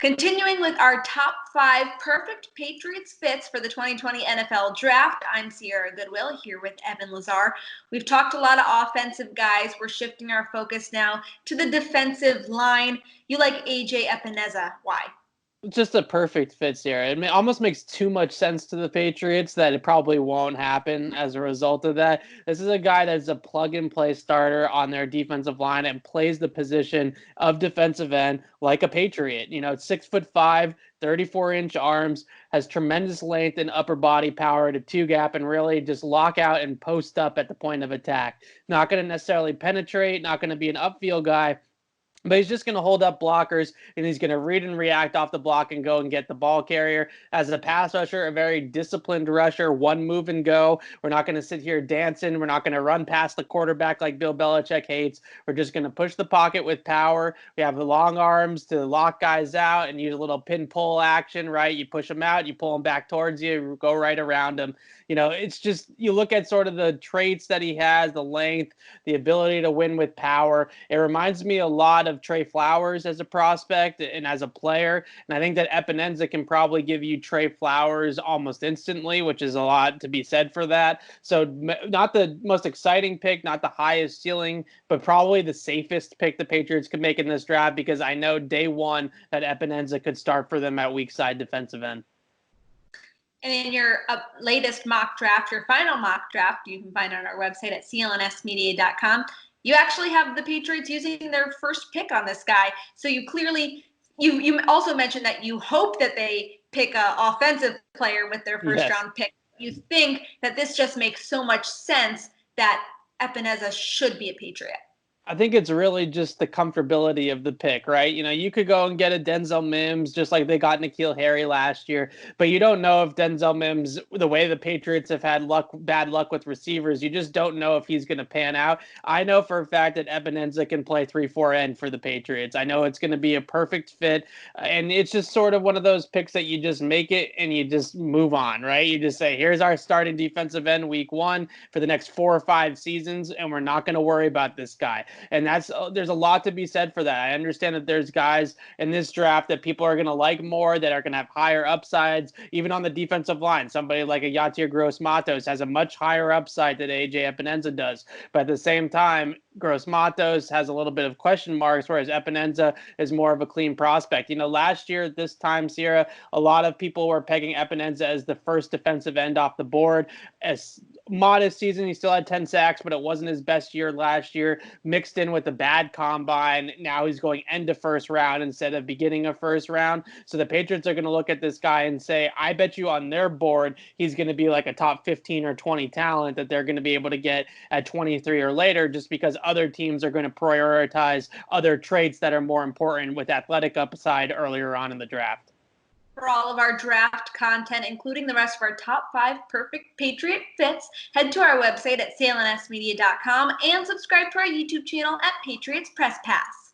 Continuing with our top 5 perfect Patriots fits for the 2020 NFL Draft, I'm Sierra Goodwill here with Evan Lazar. We've talked a lot of offensive guys. We're shifting our focus now to the defensive line. You like AJ Epenesa. Why? Just a perfect fit here. It almost makes too much sense to the Patriots that it probably won't happen as a result of that. This is a guy that's a plug-and-play starter on their defensive line and plays the position of defensive end like a Patriot. 6'5", 34-inch arms, has tremendous length and upper body power to two-gap and really just lock out and post up at the point of attack. Not going to necessarily penetrate, not going to be an upfield guy, but he's just going to hold up blockers, and he's going to read and react off the block and go and get the ball carrier. As a pass rusher, a very disciplined rusher, one move and go. We're not going to sit here dancing. We're not going to run past the quarterback like Bill Belichick hates. We're just going to push the pocket with power. We have the long arms to lock guys out and use a little pin-pull action, right? You push them out, you pull them back towards you, go right around them. It's just, you look at sort of the traits that he has, the length, the ability to win with power. It reminds me a lot of Trey Flowers as a prospect and as a player. And I think that Epenesa can probably give you Trey Flowers almost instantly, which is a lot to be said for that. So not the most exciting pick, not the highest ceiling, but probably the safest pick the Patriots could make in this draft, because I know day one that Epenesa could start for them at weak side defensive end. And in your latest mock draft, your final mock draft, you can find on our website at clnsmedia.com. You actually have the Patriots using their first pick on this guy. So you clearly, you also mentioned that you hope that they pick an offensive player with their first round pick. You think that this just makes so much sense that Epenesa should be a Patriot. I think it's really just the comfortability of the pick, right? You could go and get a Denzel Mims just like they got N'Keal Harry last year, but you don't know if Denzel Mims, the way the Patriots have had bad luck with receivers, you just don't know if he's going to pan out. I know for a fact that Epenesa can play 3-4 end for the Patriots. I know it's going to be a perfect fit, and it's just sort of one of those picks that you just make it and you just move on, right? You just say, here's our starting defensive end week 1 for the next 4 or 5 seasons, and we're not going to worry about this guy. And there's a lot to be said for that. I understand that there's guys in this draft that people are going to like more, that are going to have higher upsides, even on the defensive line. Somebody like a Yatir Gross-Matos has a much higher upside than AJ Epenesa does. But at the same time, Gross-Matos has a little bit of question marks, whereas Epenesa is more of a clean prospect. Last year at this time, Sierra, a lot of people were pegging Epenesa as the first defensive end off the board. As modest season, he still had 10 sacks, but it wasn't his best year last year, mixed in with a bad combine. Now he's going end of first round instead of beginning of first round. So the Patriots are going to look at this guy and say, I bet you on their board, he's going to be like a top 15 or 20 talent that they're going to be able to get at 23 or later, just because other teams are going to prioritize other traits that are more important with athletic upside earlier on in the draft. For all of our draft content, including the rest of our top 5 perfect Patriot fits, head to our website at clnsmedia.com and subscribe to our YouTube channel at Patriots Press Pass.